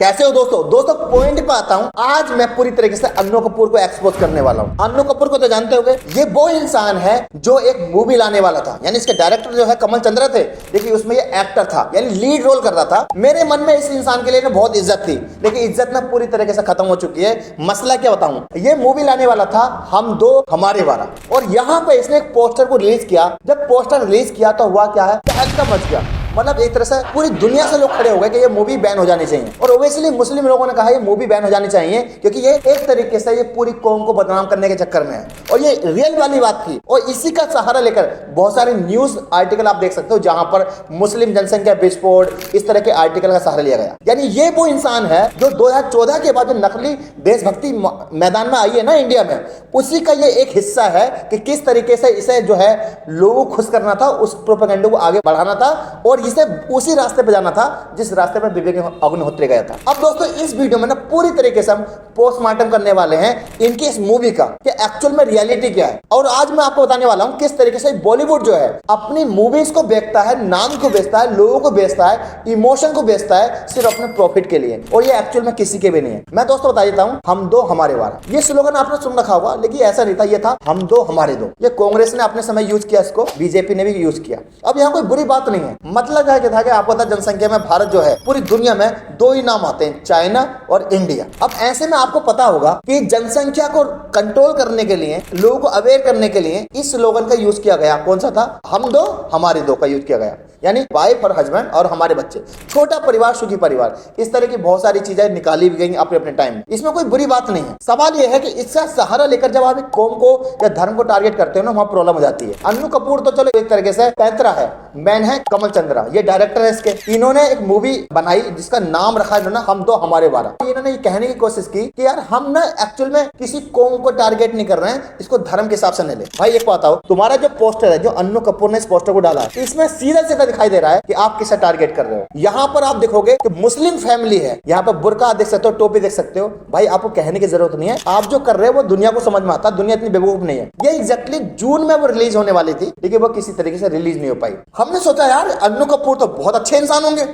कैसे हो दोस्तों पॉइंट पे आता हूँ। आज मैं पूरी तरीके से अन्नू कपूर को एक्सपोज करने वाला हूँ। अन्नू कपूर को तो जानते होंगे, ये वो इंसान है जो एक मूवी लाने वाला था, यानी इसके डायरेक्टर जो है कमल चंद्रा थे, लेकिन उसमें ये एक्टर था, यानी लीड रोल कर रहा था। मेरे मन में इस इंसान के लिए ना बहुत इज्जत थी, लेकिन इज्जत ना पूरी तरीके से खत्म हो चुकी है। मसला क्या बताऊं, ये मूवी लाने वाला था हम दो हमारे वाला, और यहाँ पे इसने एक पोस्टर को रिलीज किया। जब पोस्टर रिलीज किया तो हुआ क्या है, तहलका मच गया। मतलब एक तरह से पूरी दुनिया से लोग खड़े हो गए कि ये मूवी बैन हो जानी चाहिए, और ओबियसली मुस्लिम लोगों ने कहा ये मूवी बैन हो जानी चाहिए, क्योंकि ये एक तरीके से ये पूरी कौम को बदनाम करने के चक्कर में है, और ये रियल वाली बात थी। और इसी का सहारा लेकर बहुत सारे न्यूज आर्टिकल आप देख सकते हो जहां पर मुस्लिम जनसंख्या विस्फोट इस तरह के आर्टिकल का सहारा लिया गया। यानी ये वो इंसान है जो 2014 के बाद जो नकली देशभक्ति मैदान में आई है ना इंडिया में, उसी का ये एक हिस्सा है कि किस तरीके से इसे जो है लोगों को खुश करना था, उस प्रोपेगेंडा को आगे बढ़ाना था, और इसे उसी रास्ते पे जाना था जिस रास्ते पे विवेक अग्निहोत्री गया था। अब दोस्तों इस वीडियो में ना पूरी तरीके से हम पोस्टमार्टम करने वाले हैं इनकी इस मूवी का कि एक्चुअल में रियलिटी क्या है। और आज मैं आपको बताने वाला हूं किस तरीके से बॉलीवुड जो है अपनी मूवीज को बेचता है, नाम को बेचता है, लोगों को बेचता है, इमोशन को बेचता है सिर्फ अपने प्रॉफिट के लिए, और ये एक्चुअल में किसी के भी नहीं है। मैं दोस्तों बता देता हूं, हम दो हमारे वाला, ये स्लोगन आपने सुन रखा होगा, लेकिन ऐसा नहीं था, ये था हम दो हमारे दो। ये कांग्रेस ने अपने समय यूज किया, इसको बीजेपी ने भी यूज किया। अब यहाँ कोई बुरी बात नहीं है, मतलब है था कि आपको पता जनसंख्या में भारत जो है पूरी दुनिया में दो ही नाम आते हैं, चाइना और इंडिया। अब ऐसे में आपको पता होगा कि जनसंख्या को कंट्रोल करने के लिए, लोगों को अवेयर करने के लिए इस स्लोगन का यूज किया गया। कौन सा था, हम दो हमारे दो का यूज किया गया, यानी वाइफ और हस्बैंड और हमारे बच्चे, छोटा परिवार सुखी परिवार। इस तरह की बहुत सारी चीजें निकाली भी गई अपने अपने टाइम में, इसमें कोई बुरी बात नहीं है। सवाल यह है कि इसका सहारा लेकर जब आप कौम को या धर्म को टारगेट करते हो ना, वहां प्रॉब्लम हो जाती है। अन्नू कपूर तो चलो एक तरीके से पैंतरा है, मैन है कमल चंद्रा, ये डायरेक्टर है इसके। इन्होंने एक मूवी बनाई जिसका नाम रखा है ना हम दो हमारे वाला। इन्होंने ये कहने की कोशिश की कि यार हम ना एक्चुअल में किसी कौम को टारगेट नहीं कर रहे हैं, इसको धर्म के हिसाब से नहीं ले। भाई एक बात आओ, तुम्हारा जो पोस्टर है, जो अन्नू कपूर ने इस पोस्टर को डाला है, इसमें सीधा सीधा दिखाई दे रहा है कि आप किसे टारगेट कर रहे हो। यहाँ पर आप देखोगे कि मुस्लिम फैमिली है, यहाँ पर बुर्का देख सकते हो, टोपी देख सकते हो। भाई आपको कहने की जरूरत नहीं है, आप जो कर रहे हो वो दुनिया को समझ में आता, दुनिया इतनी बेवकूफ नहीं है। ये एग्जैक्टली जून में वो रिलीज होने वाली थी, लेकिन वो किसी तरीके से रिलीज नहीं हो पाई। हमने सोचा यार अन्नू कपूर तो बहुत अच्छे इंसान होंगे,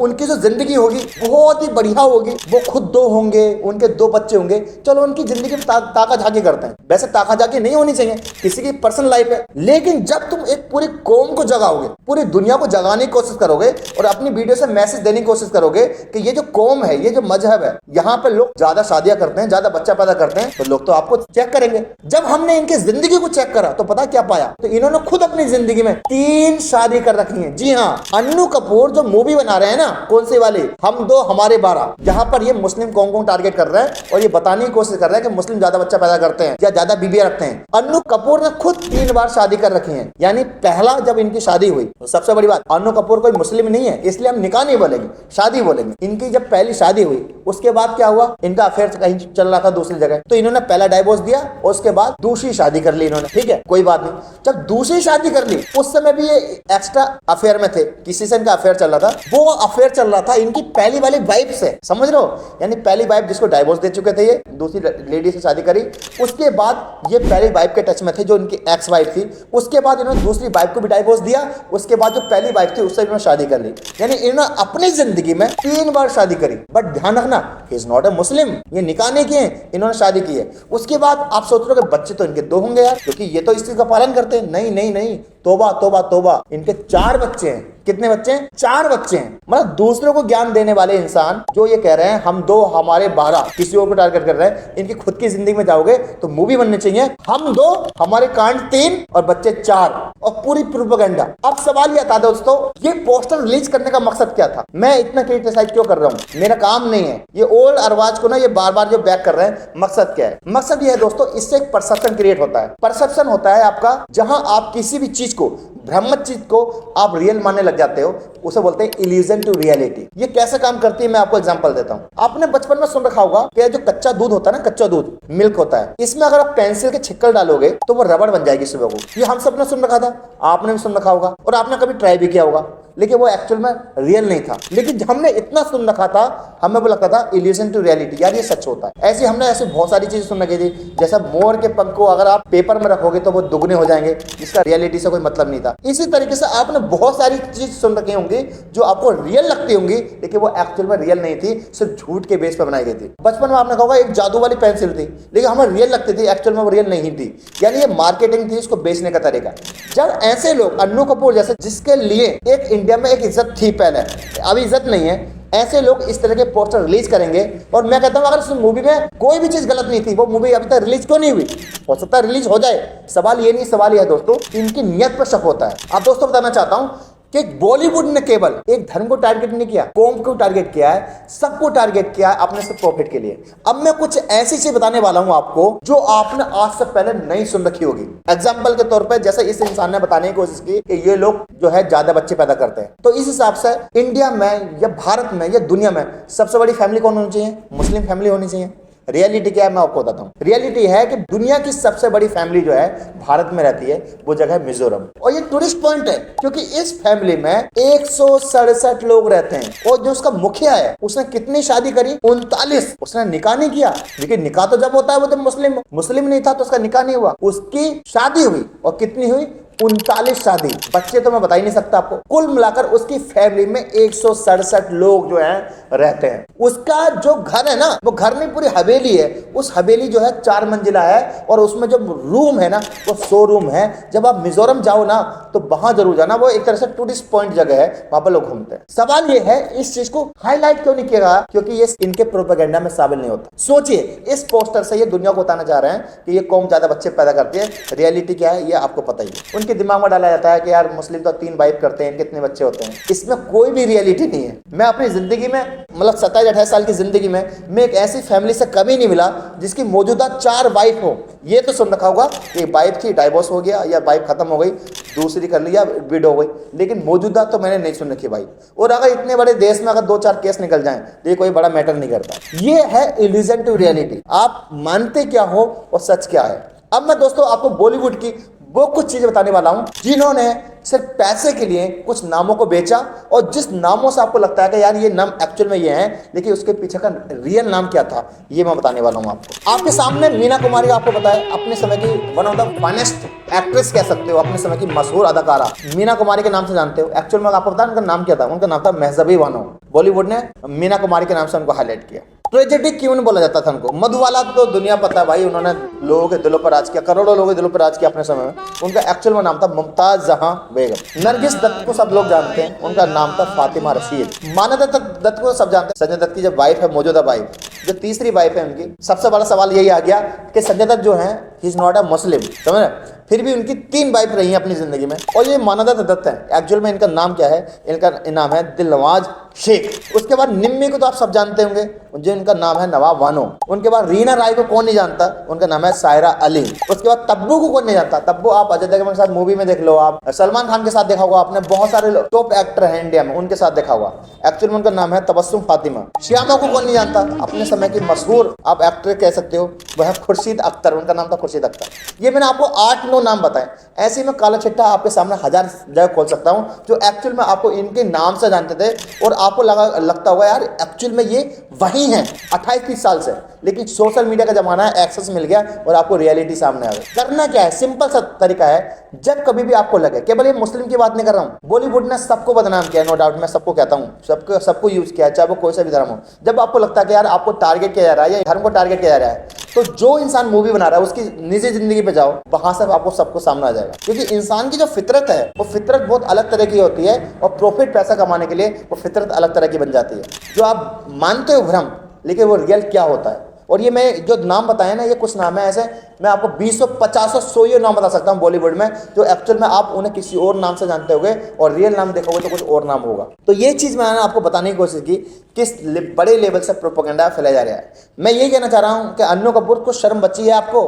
उनकी जो जिंदगी होगी बहुत ही बढ़िया होगी, वो खुद दो होंगे, उनके दो बच्चे होंगे, चलो उनकी जिंदगी में ताका झाकी करते हैं। वैसे ताका झाकी नहीं होनी चाहिए, किसी की पर्सनल लाइफ है, लेकिन जब तुम एक पूरी कौम को जगाओगे, पूरी दुनिया को जगाने की कोशिश करोगे और अपनी वीडियो से मैसेज देने की कोशिश करोगे कि ये जो कौम है, ये जो मजहब है, यहाँ पर लोग ज्यादा शादियां करते हैं, ज्यादा बच्चा पैदा करते हैं, तो लोग तो आपको चेक करेंगे। जब हमने इनकी जिंदगी को चेक करा तो पता क्या पाया, तो इन्होंने खुद अपनी जिंदगी में 3 शादी कर रखी है। जी हाँ, अन्नू कपूर जो मूवी बना रहे हैं ना, कौन सी वाली, हम दो हमारे 12, जहां पर ये मुस्लिम कौम को टारगेट कर रहे हैं और ये बताने की कोशिश कर रहे हैं कि मुस्लिम ज्यादा बच्चा पैदा करते हैं या ज्यादा बीबियां रखते हैं। अन्नू कपूर ने खुद 3 बार शादी कर रखी है, यानी पहला जब इनकी शादी हुई, तो सबसे बड़ी बात, अन्नू कपूर कोई मुस्लिम नहीं है, इसलिए हम निकाह नहीं बोलेंगे, शादी बोलेंगे। इनकी जब पहली शादी हुई, उसके बाद क्या हुआ, इनका अफेयर कहीं चल रहा था दूसरी जगह, तो इन्होंने पहला डाइवोर्स दिया, उसके बाद दूसरी शादी कर ली इन्होंने। ठीक है, कोई बात नहीं। जब दूसरी शादी कर ली, उस समय भी ये एक्स्ट्रा अफेयर में थे, किसी से इनका अफेयर चल रहा था, वो अफेयर चल रहा था इनकी पहली वाली वाइफ से, समझ रहे हो, यानी पहली वाइफ जिसको डाइवोर्स दे चुके थे, ये दूसरी लेडी से शादी करी, उसके बाद ये पहली वाइफ के टच में थे जो इनकी एक्स वाइफ थी, उसके बाद इन्होंने दूसरी वाइफ को भी डाइवोर्स दिया, उसके बाद जो पहली वाइफ थी उससे इन्होंने शादी कर ली, यानी इन्होंने अपनी जिंदगी में 3 बार शादी करी। बट ध्यान रखना, ही इज नॉट ए मुस्लिम, ये निकाह नहीं किए, इन्होंने शादी की है। उसके बाद आप सोच रहे हो कि बच्चे तो इनके 2 होंगे यार, क्योंकि ये तो इस चीज का पालन करते हैं। नहीं नहीं नहीं, तोबा तोबा तोबा, इनके 4 बच्चे हैं। कितने बच्चे हैं, 4 बच्चे हैं। मतलब दूसरों को ज्ञान देने वाले इंसान जो ये कह रहे हैं हम दो हमारे 12, किसी और को टारगेट कर रहे हैं, इनकी खुद की जिंदगी में जाओगे तो मूवी बननी चाहिए, हम 2 हमारे कांड 3 और बच्चे 4, और पूरी प्रोपेगेंडा। अब सवाल ये आता है दोस्तों, ये पोस्टर रिलीज करने का मकसद क्या था, मैं इतना क्रिटिसाइज क्यों कर रहा हूँ, मेरा काम नहीं है। ये ओल्ड अरवाज को ना ये बार बार जो बैक कर रहे हैं, मकसद क्या है, मकसद ये है दोस्तों, इससे एक परसेप्शन क्रिएट होता है। परसेप्शन होता है आपका, जहां आप किसी भी चीज को, भ्रम चीज को आप रियल मानने लग जाते हो, उसे बोलते हैं इल्यूजन टू रियलिटी। ये कैसे काम करती है, मैं आपको एग्जांपल देता हूं। आपने बचपन में सुन रखा होगा कि जो कच्चा दूध होता है ना, कच्चा दूध मिल्क होता है, इसमें अगर आप पेंसिल के छिक्कल डालोगे तो वो रबड़ बन जाएगी सुबह को। ये हम सबने सुन रखा था, आपने भी सुन रखा होगा और आपने कभी ट्राई भी किया होगा। लेकिन वो एक्चुअल में रियल नहीं था। लेकिन हमने इतना सुन रखा था, हमें वो लगता था इल्यूजन टू रियलिटी, यार ये सच होता है। ऐसे हमने ऐसे बहुत सारी चीजें सुन रखी थी, जैसा मोर के पंख को अगर आप पेपर में रखोगे तो वो दुगने हो जाएंगे, जिसका रियलिटी से कोई मतलब नहीं था। इसी तरीके से आपने बहुत सारी चीज सुन रखी होंगी जो आपको रियल लगती होंगी, लेकिन वो एक्चुअल में रियल नहीं थी, सिर्फ झूठ के बेस पर बनाई गई थी। बचपन में आपने कहा एक जादू वाली पेंसिल थी, लेकिन हमें रियल लगती थी, एक्चुअल में वो रियल नहीं थी। यानी ये मार्केटिंग थी, इसको बेचने का तरीका। जब ऐसे लोग अन्नू कपूर जैसे, जिसके लिए एक इंडिया में एक इज्जत थी पहले, अभी इज्जत नहीं है, ऐसे लोग इस तरह के पोस्टर रिलीज करेंगे, और मैं कहता हूं अगर उस मूवी में कोई भी चीज गलत नहीं थी, वो मूवी अभी तक रिलीज क्यों नहीं हुई? हो सकता है रिलीज हो जाए, सवाल ये नहीं, सवाल यह है दोस्तों, इनकी नियत पर शक होता है। अब दोस्तों बताना चाहता हूं कि बॉलीवुड ने केवल एक धर्म को टारगेट नहीं किया, कौम को टारगेट किया है, सबको टारगेट किया है अपने से प्रॉफिट के लिए। अब मैं कुछ ऐसी चीज बताने वाला हूं आपको जो आपने आज से पहले नहीं सुन रखी होगी। एग्जांपल के तौर पे, जैसे इस इंसान ने बताने की कोशिश की कि ये लोग जो है ज्यादा बच्चे पैदा करते हैं, तो इस हिसाब से इंडिया में या भारत में या दुनिया में सबसे बड़ी फैमिली कौन होनी चाहिए? मुस्लिम फैमिली होनी चाहिए। रियलिटी क्या है मैं आपको बताता हूँ। रियलिटी है कि दुनिया की सबसे बड़ी फैमिली जो है भारत में रहती है, वो जगह है मिजोरम, और ये टूरिस्ट पॉइंट है, क्योंकि इस फैमिली में 167 लोग रहते हैं। और जो उसका मुखिया है, उसने कितनी शादी करी? 39। उसने निकाह नहीं किया, लेकिन निकाह तो जब होता है वो जब मुस्लिम नहीं था, तो उसका निकाह नहीं हुआ, उसकी शादी हुई। और कितनी हुई? 39 शादी। बच्चे तो मैं बता ही नहीं सकता आपको। कुल मिलाकर उसकी फैमिली में 167 लोग जो हैं रहते हैं। उसका जो घर है ना, वो घर नहीं, पूरी हवेली है। उस हवेली जो है 4 मंजिला है, और उसमें जो रूम है ना, वो 100 रूम है। जब आप मिजोरम जाओ ना, तो वहां जरूर जाना, वो एक तरह से टूरिस्ट पॉइंट जगह है, वहां पर लोग घूमते हैं। सवाल ये है, इस चीज को हाईलाइट क्यों नहीं किया गया? क्योंकि ये इनके प्रोपेगेंडा में शामिल नहीं होता। सोचिए, इस पोस्टर से ये दुनिया को बताना चाह रहे हैं कि ये कौम ज्यादा बच्चे पैदा करती है। रियलिटी क्या है ये आपको पता ही है। उनके दिमाग में डाला जाता है कि यार मुस्लिम तो 3 वाइफ करते हैं, कितने बच्चे होते हैं। इसमें कोई भी रियलिटी नहीं है। मैं अपनी जिंदगी में, मतलब 27-28 साल की जिंदगी में, मैं एक ऐसी फैमिली से कभी नहीं मिला जिसकी मौजूदा 4 वाइफ हो। ये तो सुन रखा होगा कि वाइफ थी, डाइवोर्स हो गया, या वाइफ खत्म हो गई, दूसरी कर लिया, विड हो गई, लेकिन मौजूदा तो मैंने नहीं सुन रखी भाई। और अगर इतने बड़े देश में अगर 2-4 केस निकल जाएं, तो ये कोई बड़ा मैटर नहीं करता। ये है इल्यूजन टू रियलिटी। आप मानते क्या हो और सच क्या है। अब मैं दोस्तों आपको बॉलीवुड की वो कुछ चीजें बताने वाला हूं जिन्होंने सिर्फ पैसे के लिए कुछ नामों को बेचा, और जिस नामों से आपको लगता है कि यार ये नाम एक्चुअल में ये हैं, लेकिन उसके पीछे का रियल नाम क्या था, ये मैं बताने वाला हूं आपको। आपके सामने मीना कुमारी, आपको पता है अपने समय की one of the finest actress कह सकते हो, अपने समय की मशहूर अदाकारा मीना कुमारी के नाम से जानते हो। एक्चुअल में आपको पता है उनका नाम क्या था? उनका नाम था महजबी बानो। बॉलीवुड ने मीना कुमारी के नाम से उनको हाईलाइट किया। ट्रेजेडी क्यों नहीं बोला जाता था उनको? मधुबाला तो दुनिया पता है भाई, उन्होंने लोगों के दिलों पर राज किया, करोड़ों लोगों के दिलों पर राज किया अपने समय में। उनका एक्चुअल में नाम था मुमताज जहां बेगम। नरगिस दत्त को सब लोग जानते हैं, उनका नाम था फातिमा रशीद। मानव दत्त को सब जानते हैं, संजय दत्त की जब वाइफ है, मौजूदा वाइफ, जो तीसरी वाइफ है उनकी। सबसे बड़ा सवाल यही आ गया कि संजय दत्त जो है, ही इज नॉट अ मुस्लिम, समझ रहे? फिर भी उनकी 3 वाइफ रही हैं अपनी जिंदगी में। और ये मानव दत्त है, एक्चुअल में इनका नाम क्या है? इनका नाम है दिलनवाज शेख। उसके बाद निम्मी को तो आप सब जानते होंगे, जो इनका नाम है नवाब बानो। उनके बाद रीना राय को कौन नहीं जानता? उनका नाम है सायरा अली। उसके बाद तब्बू को कौन नहीं जानता? तब्बू आप अजय देवगन के साथ मूवी में देख लो, आप सलमान खान के साथ देखा होगा आपने, बहुत सारे टॉप एक्टर हैं इंडिया में, उनके साथ देखा होगा। एक्चुअल में उनका नाम है तबस्सुम फातिमा। श्यामा को कौन नहीं जानता? अपने समय की मशहूर आप एक्टर कह सकते हो, वह है खुर्शीद अख्तर। उनका नाम था खुर्शीद अख्तर। ये मैंने आपको 8-9 नाम बताए। ऐसे में काला चिट्ठा आपके सामने 1000 जगह खोल सकता हूं, जो एक्चुअल में आपको इनके नाम से जानते थे, और आपको लगता होगा यार एक्चुअल में ये वही हैं 28-30 साल से। लेकिन सोशल मीडिया का जमाना है, एक्सेस मिल गया और आपको रियलिटी सामने आ गई। करना क्या है? सिंपल सा तरीका है, जब कभी भी आपको लगे, केवल ये मुस्लिम की बात नहीं कर रहा हूं, बॉलीवुड ने सबको बदनाम किया, नो डाउट, मैं सबको कहता हूं, सबको यूज किया, चाहे वो कोई सा भी धर्म हो। जब आपको लगता है कि यार आपको टारगेट किया जा रहा है या धर्म को टारगेट किया जा रहा है, तो जो इंसान मूवी बना रहा है उसकी निजी जिंदगी पे जाओ, वहां से आपको सबको सामने आ जाएगा। क्योंकि इंसान की जो फितरत है, वो फितरत बहुत अलग तरह की होती है, और प्रॉफिट पैसा कमाने के लिए वो फितरत अलग तरह की बन जाती है। जो आप मानते हो भ्रम, लेकिन वो रियल क्या होता है। और ये मैं जो नाम बताया ना, ये कुछ नाम है ऐसे, मैं आपको 20, 50, 100 नाम बता सकता हूँ बॉलीवुड में, जो एक्चुअल में आप उन्हें किसी और नाम से जानते होगे, और रियल नाम देखोगे तो कुछ और नाम होगा। तो ये चीज़ मैंने आपको बताने की कोशिश की, किस बड़े लेवल से प्रोपेगेंडा फैलाया जा रहा है। मैं ये कहना चाह रहा हूँ कि अन्नू कपूर को शर्म बची है आपको।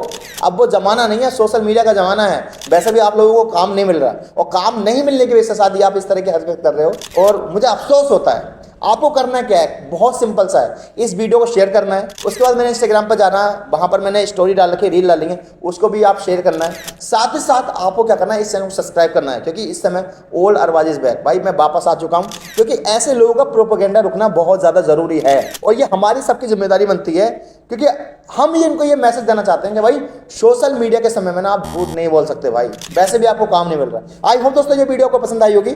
अब वो जमाना नहीं है, सोशल मीडिया का जमाना है। वैसे भी आप लोगों को काम नहीं मिल रहा, और काम नहीं मिलने की वजह से शायद आप इस तरह की हरकत कर रहे हो, और मुझे अफसोस होता है। आपको करना क्या है, बहुत सिंपल सा है, इस वीडियो को शेयर करना है। उसके बाद मैंने इंस्टाग्राम पर जाना है, वहां पर मैंने स्टोरी डाल के रील डालेंगे, उसको भी आप शेयर करना है। साथ ही साथ आपको क्या करना है, इस चैनल को सब्सक्राइब करना है, क्योंकि इस समय ओल्ड अरबाज इज बैक। भाई मैं वापस आ चुका हूं, क्योंकि ऐसे लोगों का प्रोपेगेंडा रुकना बहुत ज्यादा जरूरी है और ये हमारी सबकी जिम्मेदारी बनती है, क्योंकि हम ये इनको ये मैसेज देना चाहते हैं कि भाई सोशल मीडिया के समय में ना आप झूठ नहीं बोल सकते भाई, वैसे भी आपको काम नहीं मिल रहा। आई होप दोस्तों ये वीडियो को पसंद आई होगी।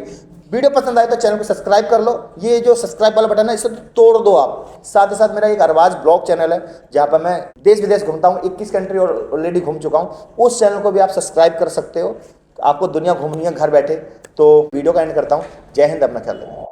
वीडियो पसंद आए तो चैनल को सब्सक्राइब कर लो, ये जो सब्सक्राइब वाला बटन है इसे तोड़ दो आप। साथ ही साथ मेरा एक अरबाज ब्लॉग चैनल है जहां पर मैं देश विदेश घूमता हूं, 21 कंट्री ऑलरेडी घूम चुका हूं, उस चैनल को भी आप सब्सक्राइब कर सकते हो। आपको दुनिया घूमनी है घर बैठे। तो वीडियो का एंड करता हूं। जय हिंद, अपना ख्याल रखिए।